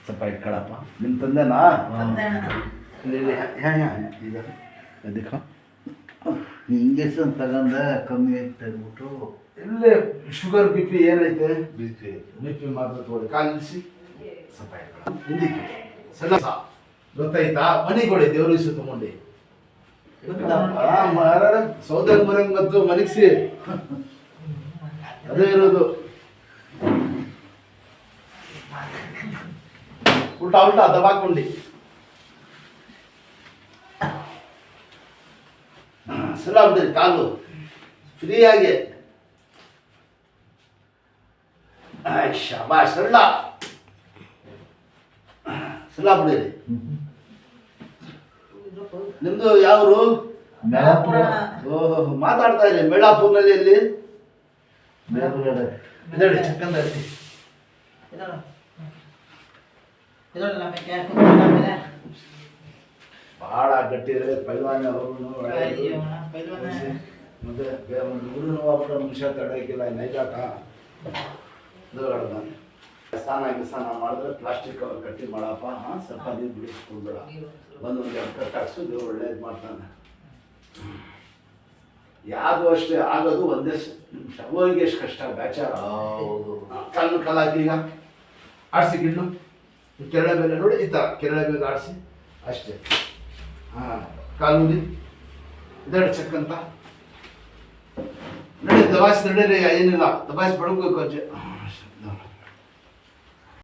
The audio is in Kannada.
ಸ್ವಲ್ಪ ಇಟ್ಕೊಳಪ್ಪ. ನಿಮ್ಮ ತಂದೆನಾ? ಅದಕ್ಕೆ ಇಂಜೆಕ್ಷನ್ ತಗೊಂಡೆ ಕಮ್ಮಿ ಐತೆ ಅಂದ್ಬಿಟ್ಟು ಇಲ್ಲೇ ಶುಗರ್ ಬಿ ಪಿ ಏನೈತೆ? ಬಿ ಪಿ ಮಾತ್ರ ತಗೊಳ್ಳಿ. ಕಾಲಿಸಿ ಸ್ವಲ್ಪ ಇಟ್ಕೊಳ ಹಿಂದಿಕ್ಕೆ ಸಣ್ಣ ಗೊತ್ತಾಯ್ತಾ? ಮನೆಗೊಳ್ಳಿ ದೇವ್ರ ವಿಷಯ ತಗೊಂಡು ಸೌದೆಗೆ ಬರಂಗ್ ಮತ್ತು ಮನಗಿಸಿ ಅದೇ ಇರೋದು. ಉಲ್ಟಾ ಉಲ್ಟಾ ದಬಾಕೊಂಡಿ ಸಲ ಬಿಡ್ರಿ ಕಾಲು ಫ್ರೀಯಾಗಿ. ಶಾಬಾಷ್ ಸಲ್ಲ ಸಲ ಬಿಡಿರಿ. ನಿಮ್ದು ಯಾವರು? ಮೇಳಾಪುರ. ಓಹೋ ಮಾತಾಡ್ತಾ ಇರಿ. ಮೇಳಾಪುರ್ನಲ್ಲಿ ಎಲ್ಲಿ? ಇದಳಿ ಚಕ್ಕಂದ ಭಾಳ ಗಟ್ಟಿ ಇದೆ ಪೈಲ್ವಾನ ಅವರು. ಮತ್ತೆ ಬೇರೆ ಒಂದು ಗುರು ನೋವಾಗ್ಬಿಟ್ರೆ ಮನುಷ್ಯ ತಡೆಯಕ್ಕಿಲ್ಲ. ನೈಜಾಟ ಸ್ನಾನ ಮಾಡಿದ್ರೆ ಪ್ಲಾಸ್ಟಿಕ್ ಕವರ್ ಕಟ್ಟಿ ಮಾಡಪ್ಪ. ಸ್ವಲ್ಪ ನೀರು ಬಿಡಿಸ್ಕೊಳ್ಬೇಡ. ಒಂದೊಂದು ಕಟ್ ಹಾಕ್ಸು ದೇವ್ರು ಒಳ್ಳೇದು ಮಾಡ್ತಾನೆ. ಯಾವುದು ಅಷ್ಟೇ ಆಗೋದು ಒಂದೇ ನಿಮಿಷ. ಅವರಿಗೆ ಎಷ್ಟು ಕಷ್ಟ ಬ್ಯಾಚಾರ. ಕಣ್ಣು ಕಲಾಕಿ ಈಗ ಆಡಿಸಿ ಗಿಣ್ಣು ಕೆರಳೆ ಮೇಲೆ ನೋಡಿ ಈ ಥರ ಕೆರಳೆ ಮೇಲೆ ಆಡಿಸಿ ಅಷ್ಟೇ. ಹಾಂ ಕಾಲುಂಡಿ ಇದೆರಡು ಚೆಕ್ಕಂತ ನಡಿ ದಬಾಯಿಸಿ ನಡೀರಿ. ಏನಿಲ್ಲ ದಬಾಯಿಸಿ ಬಡ್ಕೋಬೇಕು ಅಜ್ಜೆ.